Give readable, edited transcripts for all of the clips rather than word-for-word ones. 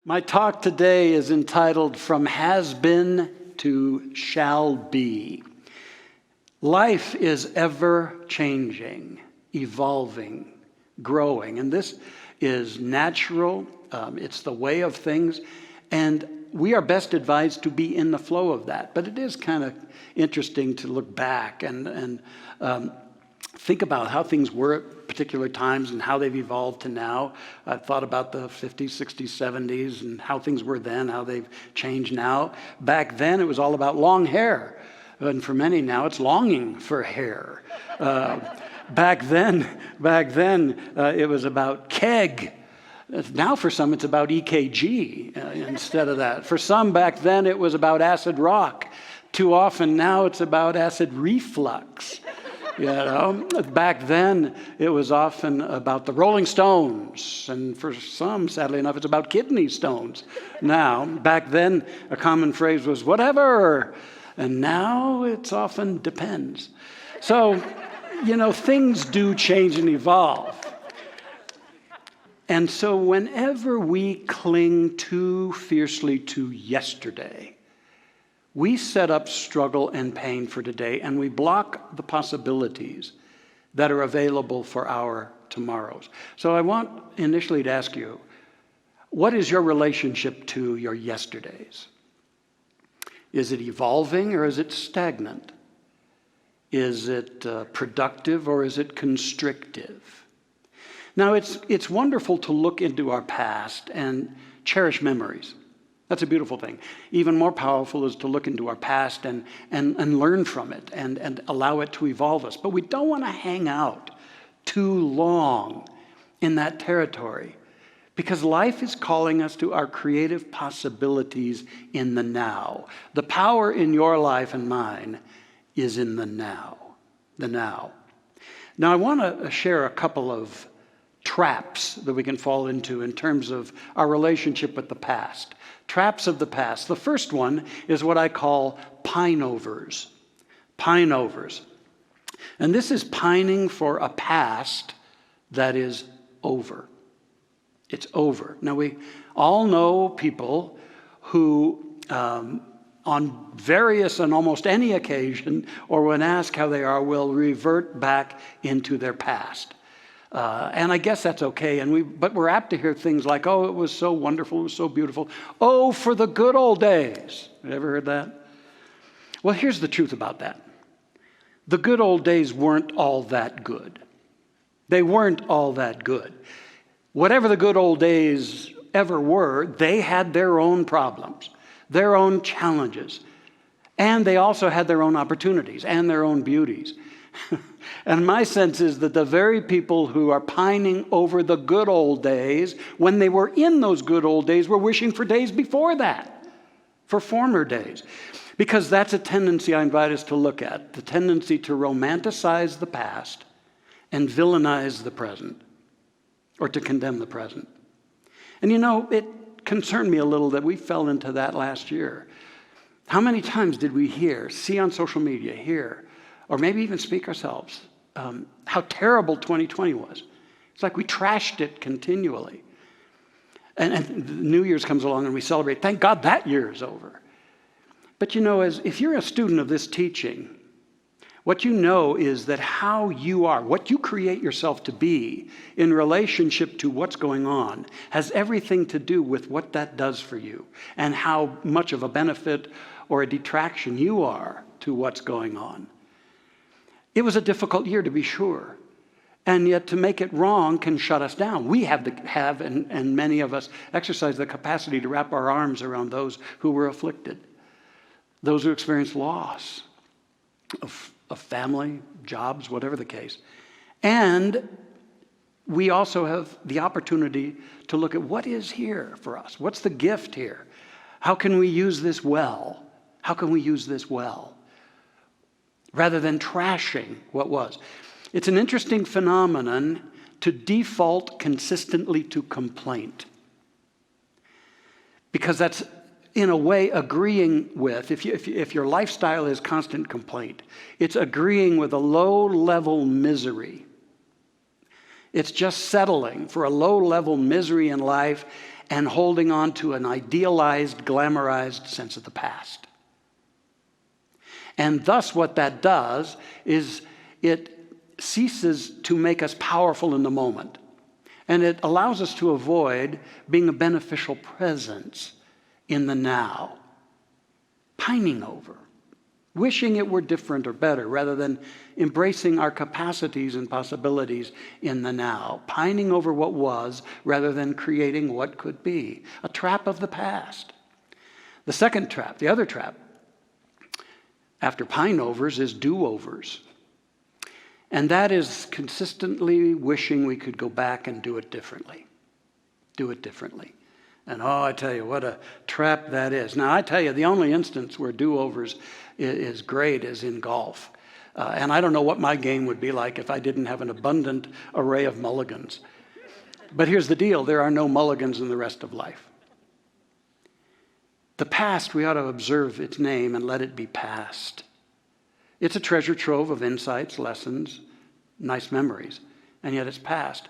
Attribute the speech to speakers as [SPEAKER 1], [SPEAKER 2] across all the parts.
[SPEAKER 1] My talk today is entitled From Has Been to Shall Be. Life is ever changing, evolving, growing, and this is natural. It's the way of things, and we are best advised to be in the flow of that. But it is kind of interesting to look back and think about how things were at particular times and how they've evolved to now. I've thought about the 50s, 60s, 70s and how things were then, how they've changed now. Back then, it was all about long hair. And for many now, it's longing for hair. Back then, it was about keg. Now for some, it's about EKG instead of that. For some back then, it was about acid rock. Too often now, it's about acid reflux. You know, back then, it was often about the Rolling Stones. And for some, sadly enough, it's about kidney stones. Now, back then, a common phrase was whatever. And now it's often depends. So, you know, things do change and evolve. And so whenever we cling too fiercely to yesterday, we set up struggle and pain for today, and we block the possibilities that are available for our tomorrows. So I want initially to ask you, what is your relationship to your yesterdays? Is it evolving or is it stagnant? Is it productive or is it constrictive? Now, it's wonderful to look into our past and cherish memories. That's a beautiful thing. Even more powerful is to look into our past and learn from it and allow it to evolve us. But we don't want to hang out too long in that territory because life is calling us to our creative possibilities in the now. The power in your life and mine is in the now. The now. Now, I want to share a couple of traps that we can fall into in terms of our relationship with the past. Traps of the past. The first one is what I call pineovers. Pineovers. And this is pining for a past that is over. It's over. Now, we all know people who, on various and almost any occasion, or when asked how they are, will revert back into their past. And I guess that's okay. But we're apt to hear things like, oh, it was so wonderful, it was so beautiful. Oh, for the good old days. You ever heard that? Well, here's the truth about that. The good old days weren't all that good. They weren't all that good. Whatever the good old days ever were, they had their own problems, their own challenges. And they also had their own opportunities and their own beauties. And my sense is that the very people who are pining over the good old days, when they were in those good old days, were wishing for days before that, for former days. Because that's a tendency I invite us to look at, the tendency to romanticize the past and villainize the present, or to condemn the present. And you know, it concerned me a little that we fell into that last year. How many times did we see on social media, or maybe even speak ourselves, how terrible 2020 was. It's like we trashed it continually. And New Year's comes along and we celebrate. Thank God that year is over. But you know, if you're a student of this teaching, what you know is that how you are, what you create yourself to be in relationship to what's going on, has everything to do with what that does for you and how much of a benefit or a detraction you are to what's going on. It was a difficult year, to be sure. And yet to make it wrong can shut us down. We and many of us exercise the capacity to wrap our arms around those who were afflicted, those who experienced loss of family, jobs, whatever the case. And we also have the opportunity to look at what is here for us. What's the gift here? How can we use this well? How can we use this well? Rather than trashing what was. It's an interesting phenomenon to default consistently to complaint. Because that's, in a way, agreeing with, if your lifestyle is constant complaint, it's agreeing with a low-level misery. It's just settling for a low-level misery in life and holding on to an idealized, glamorized sense of the past. And thus what that does is it ceases to make us powerful in the moment. And it allows us to avoid being a beneficial presence in the now. Pining over, wishing it were different or better, rather than embracing our capacities and possibilities in the now. Pining over what was, rather than creating what could be. A trap of the past. The second trap, the other trap, after pine-overs is do-overs. And that is consistently wishing we could go back and do it differently. Do it differently. And I tell you, what a trap that is. Now, I tell you, the only instance where do-overs is great is in golf. And I don't know what my game would be like if I didn't have an abundant array of mulligans. But here's the deal, there are no mulligans in the rest of life. The past, we ought to observe its name and let it be past. It's a treasure trove of insights, lessons, nice memories, and yet it's past.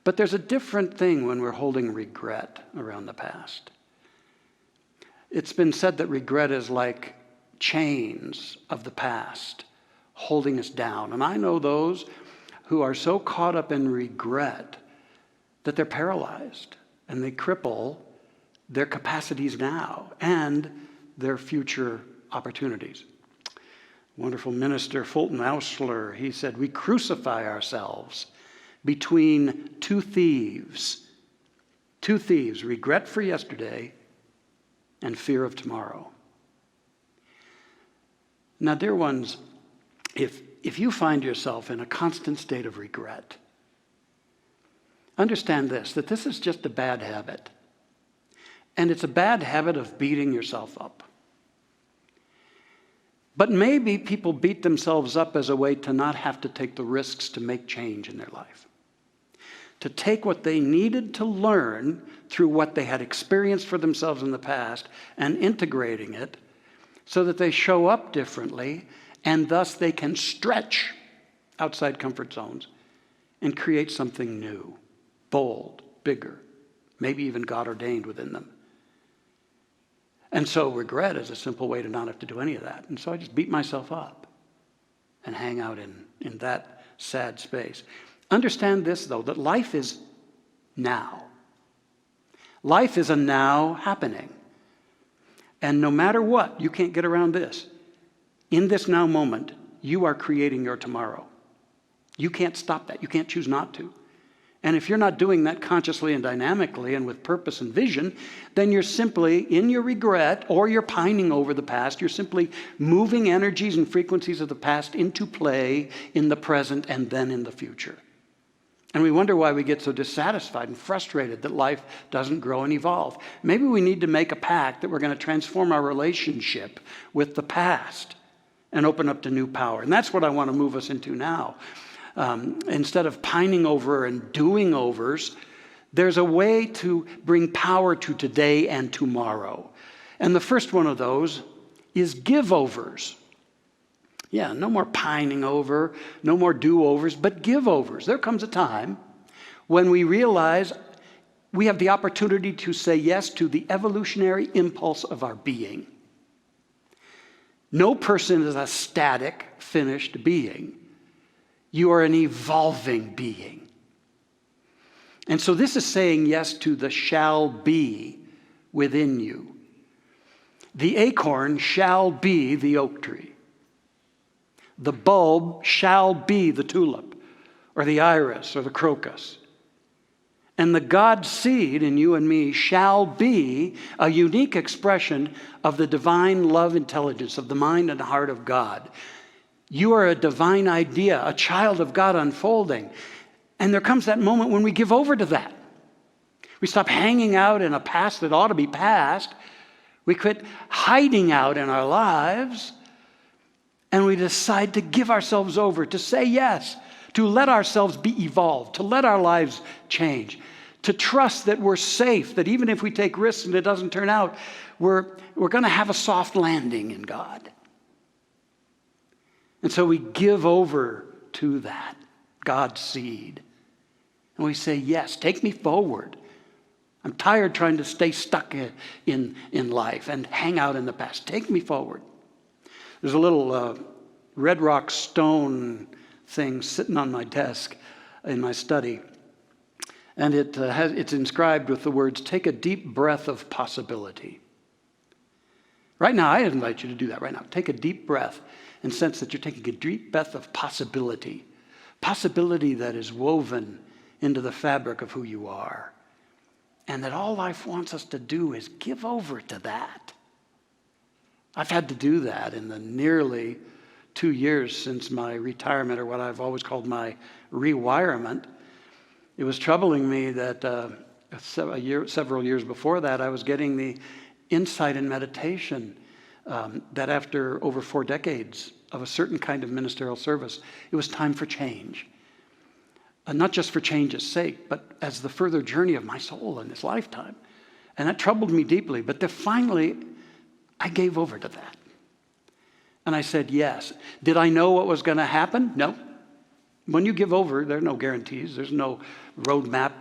[SPEAKER 1] But there's a different thing when we're holding regret around the past. It's been said that regret is like chains of the past holding us down. And I know those who are so caught up in regret that they're paralyzed and they cripple their capacities now and their future opportunities. Wonderful minister Fulton Ausler, he said, we crucify ourselves between two thieves, regret for yesterday and fear of tomorrow. Now, dear ones, if you find yourself in a constant state of regret, understand this, that this is just a bad habit. And it's a bad habit of beating yourself up. But maybe people beat themselves up as a way to not have to take the risks to make change in their life. To take what they needed to learn through what they had experienced for themselves in the past and integrating it so that they show up differently and thus they can stretch outside comfort zones and create something new, bold, bigger, maybe even God-ordained within them. And so regret is a simple way to not have to do any of that. And so I just beat myself up and hang out in that sad space. Understand this, though, that life is now. Life is a now happening. And no matter what, you can't get around this. In this now moment, you are creating your tomorrow. You can't stop that. You can't choose not to. And if you're not doing that consciously and dynamically and with purpose and vision, then you're simply in your regret or you're pining over the past. You're simply moving energies and frequencies of the past into play in the present and then in the future. And we wonder why we get so dissatisfied and frustrated that life doesn't grow and evolve. Maybe we need to make a pact that we're going to transform our relationship with the past and open up to new power. And that's what I want to move us into now. Instead of pining over and doing overs, there's a way to bring power to today and tomorrow. And the first one of those is Giveovers. Yeah, no more pining over, no more do-overs, but give-overs. There comes a time when we realize we have the opportunity to say yes to the evolutionary impulse of our being. No person is a static, finished being. You are an evolving being. And so this is saying yes to the shall be within you. The acorn shall be the oak tree. The bulb shall be the tulip, or the iris, or the crocus. And the God seed in you and me shall be a unique expression of the divine love intelligence of the mind and heart of God. You are a divine idea, a child of God unfolding. And there comes that moment when we give over to that. We stop hanging out in a past that ought to be past. We quit hiding out in our lives. And we decide to give ourselves over, to say yes, to let ourselves be evolved, to let our lives change, to trust that we're safe, that even if we take risks and it doesn't turn out, we're going to have a soft landing in God. And so we give over to that, God's seed. And we say, yes, take me forward. I'm tired trying to stay stuck in life and hang out in the past. Take me forward. There's a little red rock stone thing sitting on my desk in my study. And it's inscribed with the words, take a deep breath of possibility. Right now, I invite you to do that right now. Take a deep breath and sense that you're taking a deep breath of possibility. Possibility that is woven into the fabric of who you are. And that all life wants us to do is give over to that. I've had to do that in the nearly 2 years since my retirement, or what I've always called my rewirement. It was troubling me that several years before that, I was getting the insight in meditation that after over 4 decades of a certain kind of ministerial service, it was time for change. Not just for change's sake, but as the further journey of my soul in this lifetime. And that troubled me deeply. But then finally, I gave over to that. And I said, yes. Did I know what was going to happen? No. When you give over, there are no guarantees. There's no roadmap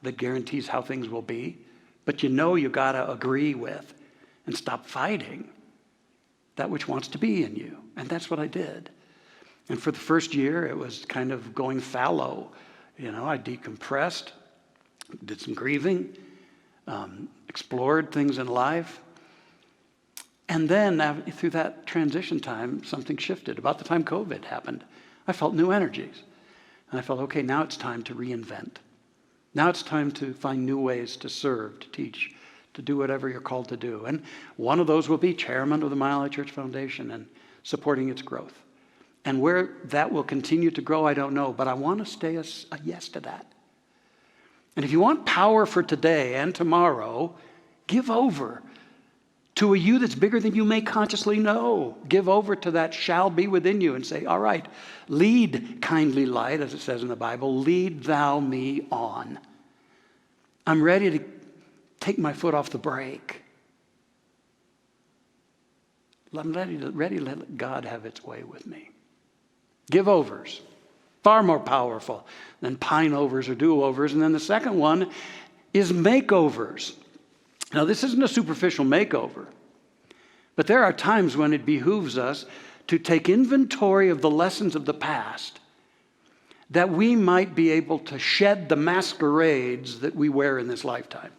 [SPEAKER 1] that guarantees how things will be. But you know you got to agree with and stop fighting that which wants to be in you. And that's what I did. And for the first year, it was kind of going fallow. You know, I decompressed, did some grieving, explored things in life. And then through that transition time, something shifted. About the time COVID happened, I felt new energies. And I felt, okay, now it's time to reinvent. Now it's time to find new ways to serve, to teach, to do whatever you're called to do. And one of those will be chairman of the Mile High Church Foundation and supporting its growth. And where that will continue to grow, I don't know, but I want to stay a yes to that. And if you want power for today and tomorrow, give over to a you that's bigger than you may consciously know. Give over to that shall be within you and say, all right, lead, kindly light, as it says in the Bible, lead thou me on. I'm ready to take my foot off the brake. I'm ready to let God have its way with me. Giveovers, far more powerful than pine-overs or do-overs. And then the second one is makeovers. Now, this isn't a superficial makeover, but there are times when it behooves us to take inventory of the lessons of the past that we might be able to shed the masquerades that we wear in this lifetime.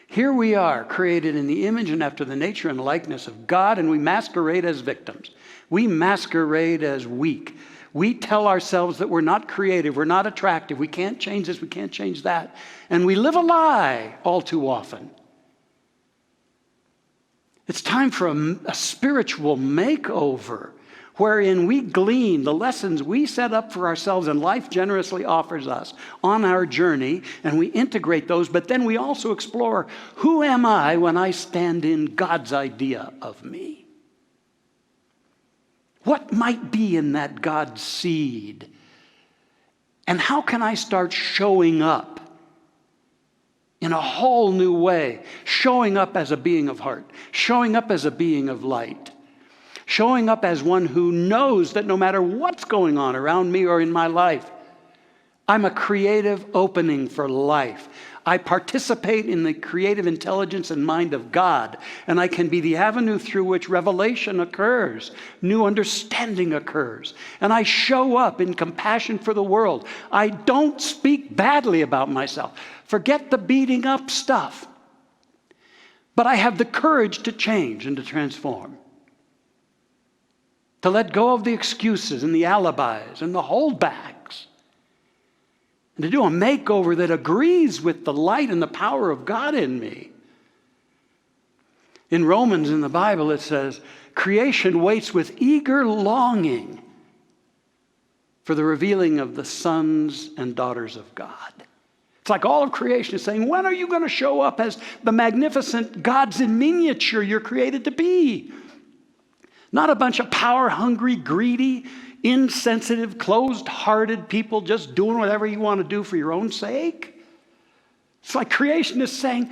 [SPEAKER 1] Here we are, created in the image and after the nature and likeness of God, and we masquerade as victims. We masquerade as weak. We tell ourselves that we're not creative, we're not attractive, we can't change this, we can't change that. And we live a lie all too often. It's time for a spiritual makeover, wherein we glean the lessons we set up for ourselves and life generously offers us on our journey, and we integrate those, but then we also explore, who am I when I stand in God's idea of me? What might be in that God seed? And how can I start showing up in a whole new way, showing up as a being of heart, showing up as a being of light, showing up as one who knows that no matter what's going on around me or in my life, I'm a creative opening for life. I participate in the creative intelligence and mind of God, and I can be the avenue through which revelation occurs, new understanding occurs, and I show up in compassion for the world. I don't speak badly about myself. Forget the beating up stuff. But I have the courage to change and to transform. To let go of the excuses and the alibis and the holdbacks. And to do a makeover that agrees with the light and the power of God in me. In Romans, in the Bible, it says, creation waits with eager longing for the revealing of the sons and daughters of God. It's like all of creation is saying, when are you going to show up as the magnificent gods in miniature you're created to be? Not a bunch of power-hungry, greedy, insensitive, closed-hearted people just doing whatever you want to do for your own sake. It's like creation is saying,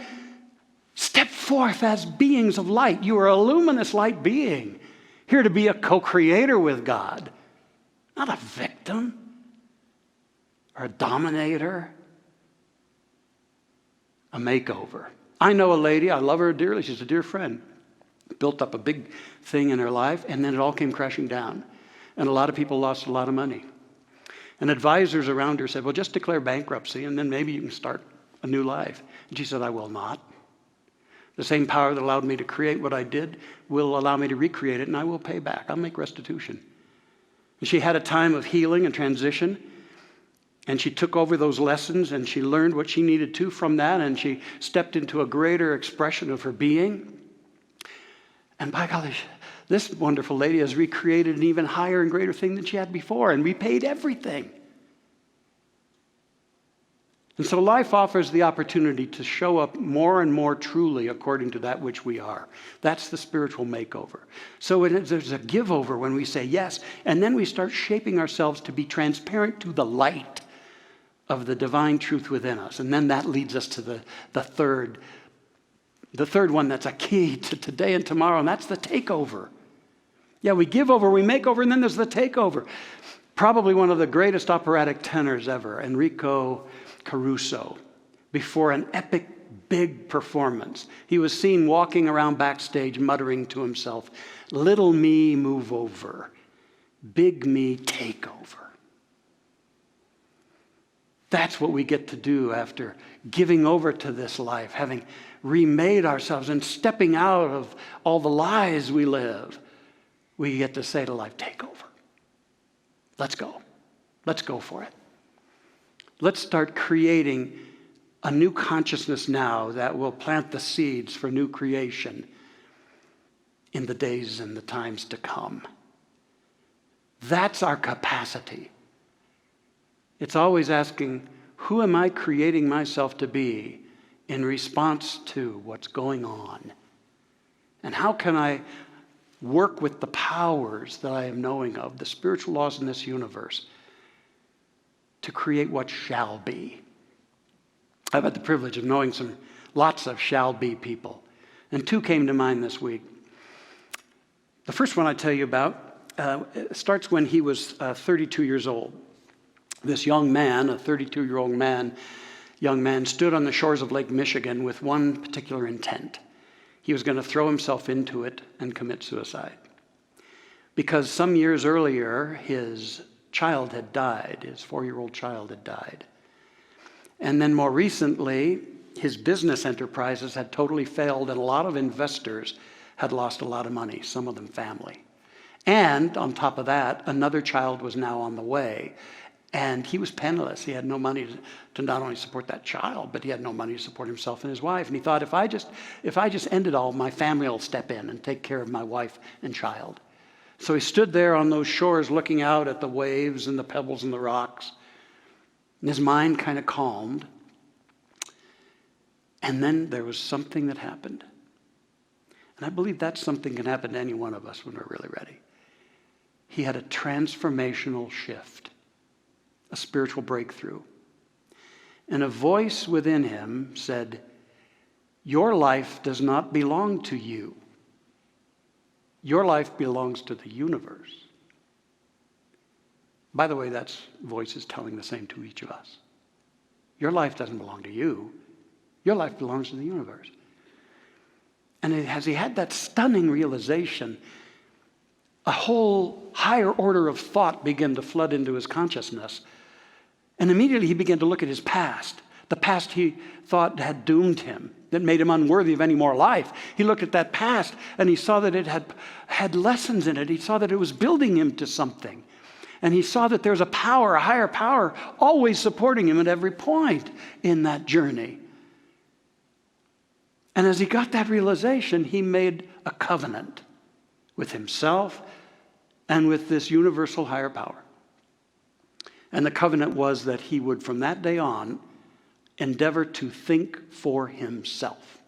[SPEAKER 1] step forth as beings of light. You are a luminous light being, here to be a co-creator with God, not a victim or a dominator. a makeover. I know a lady, I love her dearly, she's a dear friend, built up a big thing in her life, and then it all came crashing down. And a lot of people lost a lot of money. And advisors around her said, well, just declare bankruptcy, and then maybe you can start a new life. And she said, I will not. The same power that allowed me to create what I did will allow me to recreate it, and I will pay back. I'll make restitution. And she had a time of healing and transition, and she took over those lessons, and she learned what she needed to from that, and she stepped into a greater expression of her being. And by golly, this wonderful lady has recreated an even higher and greater thing than she had before, and repaid everything. And so life offers the opportunity to show up more and more truly according to that which we are. That's the spiritual makeover. So there's a give-over when we say yes, and then we start shaping ourselves to be transparent to the light of the divine truth within us. And then that leads us to the third one that's a key to today and tomorrow, and that's the takeover. Yeah, we give over, we make over, and then there's the takeover. Probably one of the greatest operatic tenors ever, Enrico Caruso, before an epic big performance, he was seen walking around backstage muttering to himself, little me move over, big me take over. That's what we get to do after giving over to this life, having remade ourselves and stepping out of all the lies we live. We get to say to life, take over. Let's go. Let's go for it. Let's start creating a new consciousness now that will plant the seeds for new creation in the days and the times to come. That's our capacity. It's always asking, who am I creating myself to be in response to what's going on? And how can I work with the powers that I am knowing of, the spiritual laws in this universe, to create what shall be? I've had the privilege of knowing lots of shall be people. And two came to mind this week. The first one I tell you about starts when he was 32 years old. This young man, a 32-year-old young man, stood on the shores of Lake Michigan with one particular intent. He was going to throw himself into it and commit suicide. Because some years earlier, his child had died. His 4-year-old child had died. And then more recently, his business enterprises had totally failed, and a lot of investors had lost a lot of money, some of them family. And on top of that, another child was now on the way. And he was penniless. He had no money to not only support that child, but he had no money to support himself and his wife. And he thought, if I just end it all, my family will step in and take care of my wife and child. So he stood there on those shores looking out at the waves and the pebbles and the rocks. And his mind kind of calmed. And then there was something that happened. And I believe that something can happen to any one of us when we're really ready. He had a transformational shift, a spiritual breakthrough. And a voice within him said, your life does not belong to you. Your life belongs to the universe. By the way, that voice is telling the same to each of us. Your life doesn't belong to you. Your life belongs to the universe. And as he had that stunning realization, a whole higher order of thought began to flood into his consciousness. And immediately he began to look at his past, the past he thought had doomed him, that made him unworthy of any more life. He looked at that past and he saw that it had lessons in it. He saw that it was building him to something. And he saw that there's a power, a higher power, always supporting him at every point in that journey. And as he got that realization, he made a covenant with himself and with this universal higher power. And the covenant was that he would, from that day on, endeavor to think for himself.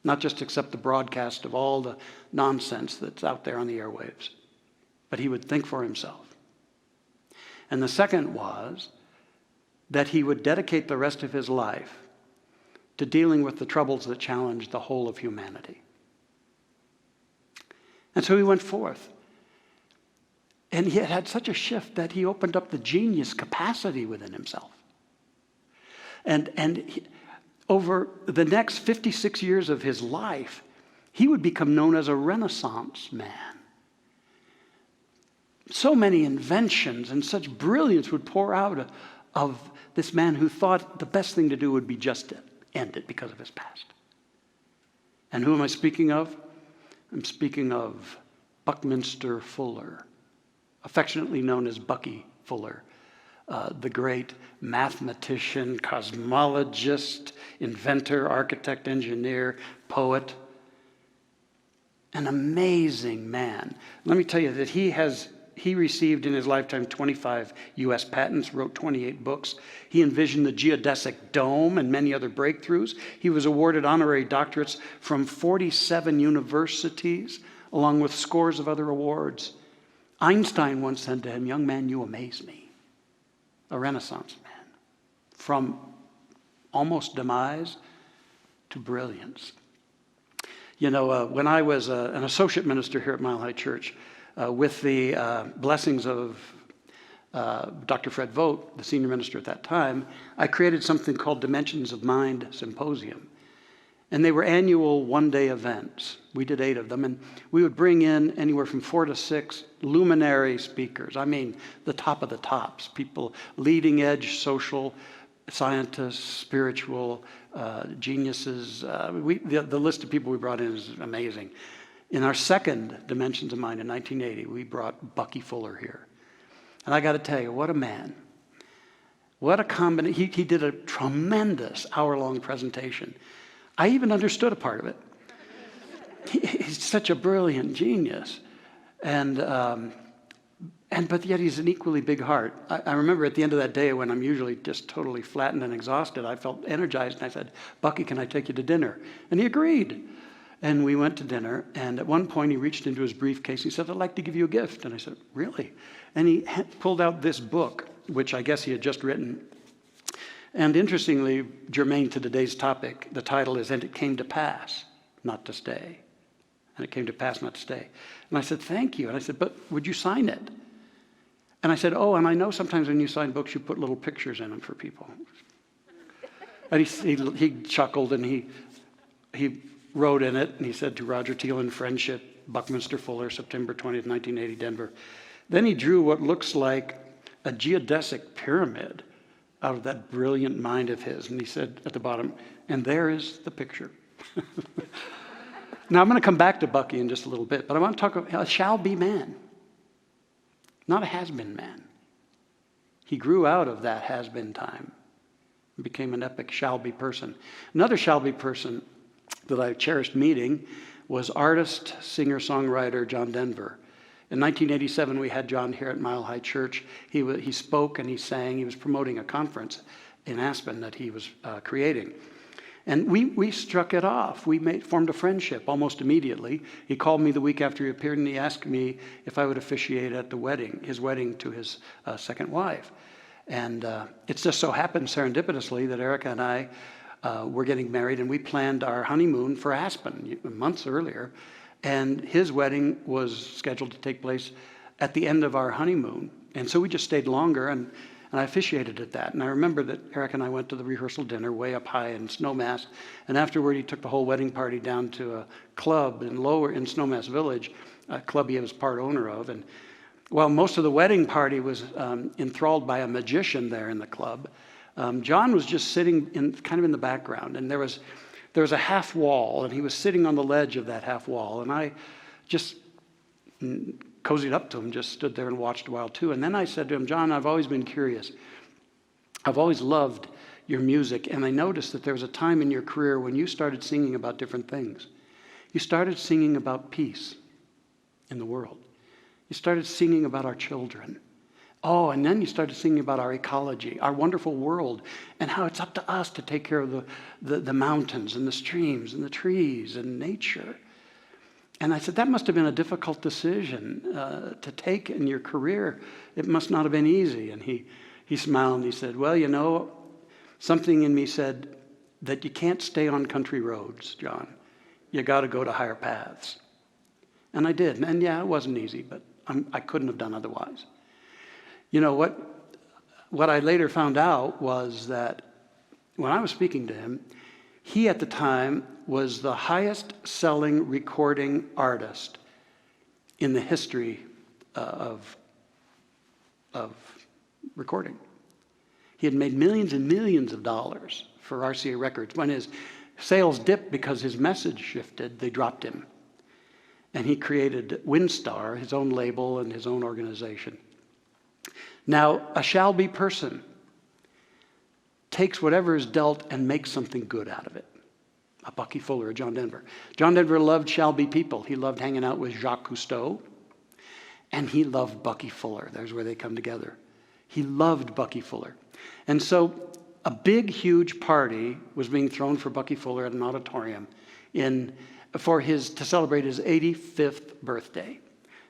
[SPEAKER 1] Not just accept the broadcast of all the nonsense that's out there on the airwaves, but he would think for himself. And the second was that he would dedicate the rest of his life to dealing with the troubles that challenged the whole of humanity. And so he went forth. And he had such a shift that he opened up the genius capacity within himself. And over the next 56 years of his life, he would become known as a Renaissance man. So many inventions and such brilliance would pour out of this man who thought the best thing to do would be just to end it because of his past. And who am I speaking of? I'm speaking of Buckminster Fuller, affectionately known as Bucky Fuller, the great mathematician, cosmologist, inventor, architect, engineer, poet. An amazing man. Let me tell you that he received in his lifetime 25 U.S. patents, wrote 28 books. He envisioned the geodesic dome and many other breakthroughs. He was awarded honorary doctorates from 47 universities, along with scores of other awards. Einstein once said to him, "Young man, you amaze me." A Renaissance man, from almost demise to brilliance. You know, when I was an associate minister here at Mile High Church, with the blessings of Dr. Fred Vogt, the senior minister at that time, I created something called Dimensions of Mind Symposium. And they were annual one-day events. We did 8 of them, and we would bring in anywhere from 4 to 6 luminary speakers. I mean, the top of the tops, people, leading edge social scientists, spiritual geniuses. The list of people we brought in is amazing. In our second Dimensions of Mind in 1980, we brought Bucky Fuller here. And I got to tell you, what a man. What a combination. He did a tremendous hour-long presentation. I even understood a part of it. He's such a brilliant genius. But yet he's an equally big heart. I remember at the end of that day, when I'm usually just totally flattened and exhausted, I felt energized, and I said, "Bucky, can I take you to dinner?" And he agreed. And we went to dinner, and at one point he reached into his briefcase. He said, "I'd like to give you a gift." And I said, "Really?" And he pulled out this book, which I guess he had just written. And interestingly, germane to today's topic, the title is, "And It Came to Pass, Not to Stay." And it came to pass not to stay. And I said, "Thank you." And I said, "But would you sign it?" And I said, "Oh, and I know sometimes when you sign books, you put little pictures in them for people." And he chuckled, and he wrote in it, and he said, "To Roger Teel in friendship, Buckminster Fuller, September 20th, 1980, Denver." Then he drew what looks like a geodesic pyramid out of that brilliant mind of his. And he said at the bottom, "And there is the picture." Now, I'm going to come back to Bucky in just a little bit, but I want to talk about a shall-be man, not a has-been man. He grew out of that has-been time and became an epic shall-be person. Another shall-be person that I cherished meeting was artist, singer-songwriter John Denver. In 1987, we had John here at Mile High Church. He spoke and he sang. He was promoting a conference in Aspen that he was creating. And we struck it off. We formed a friendship almost immediately. He called me the week after he appeared, and he asked me if I would officiate at the wedding, his wedding to his second wife. And it just so happened serendipitously that Erica and I were getting married, and we planned our honeymoon for Aspen months earlier. And his wedding was scheduled to take place at the end of our honeymoon. And so we just stayed longer, and I officiated at that. And I remember that Eric and I went to the rehearsal dinner way up high in Snowmass. And afterward, he took the whole wedding party down to a club in Snowmass Village, a club he was part owner of. And while most of the wedding party was enthralled by a magician there in the club, John was just sitting kind of in the background. And there was a half wall, and he was sitting on the ledge of that half wall. And I just cozied up to him, just stood there and watched a while too. And then I said to him, "John, I've always been curious. I've always loved your music, and I noticed that there was a time in your career when you started singing about different things. You started singing about peace in the world. You started singing about our children. Oh, and then you started singing about our ecology, our wonderful world, and how it's up to us to take care of the mountains and the streams and the trees and nature." And I said, "That must have been a difficult decision to take in your career. It must not have been easy." And he smiled and he said, "Well, you know, something in me said that you can't stay on country roads, John. You got to go to higher paths." And I did. And yeah, it wasn't easy, but I couldn't have done otherwise. You know, what I later found out was that when I was speaking to him, He at the time was the highest selling recording artist in the history of recording. He had made millions and millions of dollars for RCA Records. When his sales dipped because his message shifted, they dropped him. And he created Windstar, his own label and his own organization. Now, a shall-be person takes whatever is dealt and makes something good out of it. A Bucky Fuller, a John Denver. John Denver loved shall-be people. He loved hanging out with Jacques Cousteau, and he loved Bucky Fuller. There's where they come together. He loved Bucky Fuller. And so a big, huge party was being thrown for Bucky Fuller at an auditorium to celebrate his 85th birthday.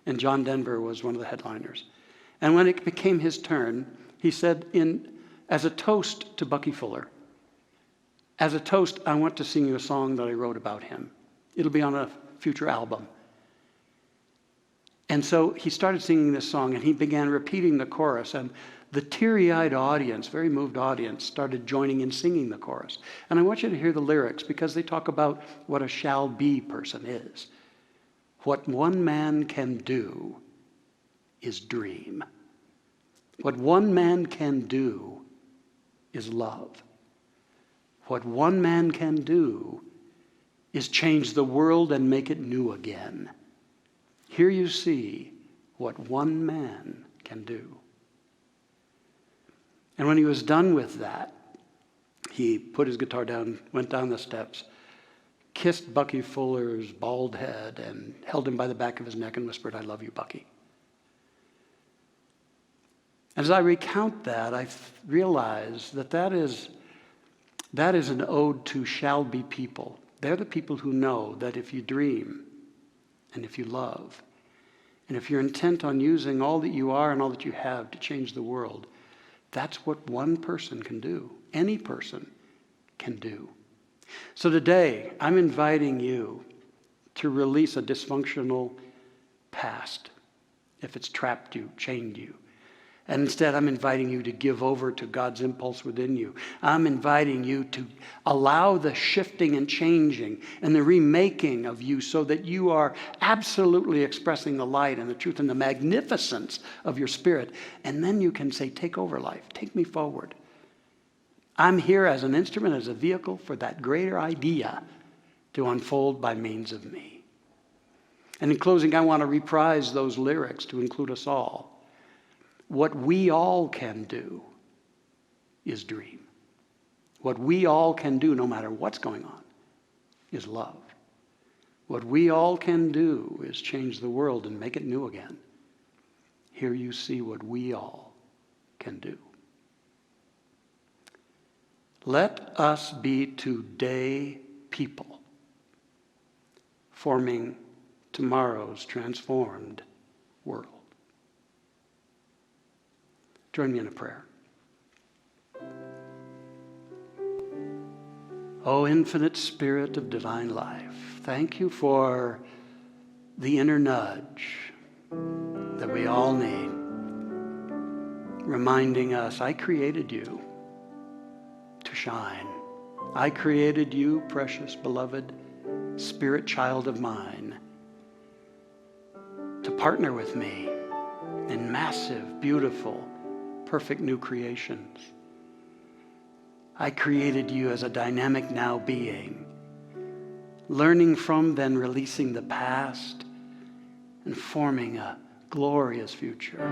[SPEAKER 1] And John Denver was one of the headliners. And when it became his turn, he said, as a toast to Bucky Fuller, as a toast, I want to sing you a song that I wrote about him. It'll be on a future album. And so he started singing this song, and he began repeating the chorus, and the teary-eyed audience, very moved audience, started joining in singing the chorus. And I want you to hear the lyrics, because they talk about what a shall-be person is. What one man can do is dream. What one man can do is love. What one man can do is change the world and make it new again. Here you see what one man can do. And when he was done with that, he put his guitar down, went down the steps, kissed Bucky Fuller's bald head, and held him by the back of his neck and whispered, "I love you, Bucky." As I recount that, I realize that is an ode to shall-be people. They're the people who know that if you dream, and if you love, and if you're intent on using all that you are and all that you have to change the world, that's what one person can do. Any person can do. So today, I'm inviting you to release a dysfunctional past, if it's trapped you, chained you. And instead, I'm inviting you to give over to God's impulse within you. I'm inviting you to allow the shifting and changing and the remaking of you so that you are absolutely expressing the light and the truth and the magnificence of your spirit. And then you can say, take over life. Take me forward. I'm here as an instrument, as a vehicle for that greater idea to unfold by means of me. And in closing, I want to reprise those lyrics to include us all. What we all can do is dream. What we all can do, no matter what's going on, is love. What we all can do is change the world and make it new again. Here you see what we all can do. Let us be today people forming tomorrow's transformed world. Join me in a prayer. O infinite Spirit of divine life, thank you for the inner nudge that we all need, reminding us, I created you to shine. I created you, precious, beloved, spirit child of mine, to partner with me in massive, beautiful, perfect new creations. I created you as a dynamic now being, learning from, then releasing the past and forming a glorious future.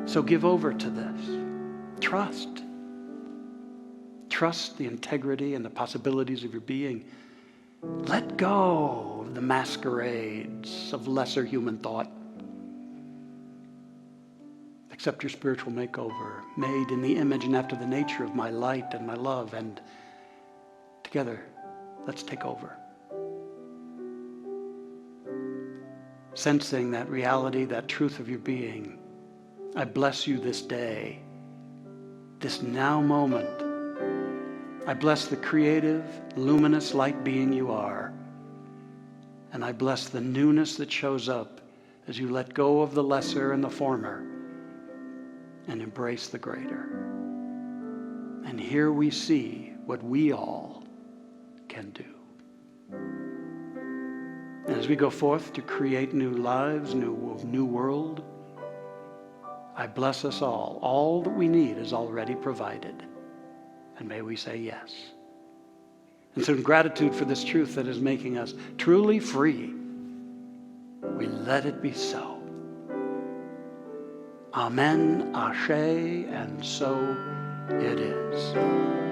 [SPEAKER 1] So give over to this. Trust. Trust the integrity and the possibilities of your being. Let go of the masquerades of lesser human thought. Accept your spiritual makeover, made in the image and after the nature of my light and my love, and together, let's take over. Sensing that reality, that truth of your being, I bless you this day, this now moment. I bless the creative, luminous light being you are, and I bless the newness that shows up as you let go of the lesser and the former and embrace the greater. And here we see what we all can do. And as we go forth to create new lives, new world, I bless us all. All that we need is already provided. And may we say yes. And so in gratitude for this truth that is making us truly free, we let it be so. Amen, ashe, and so it is.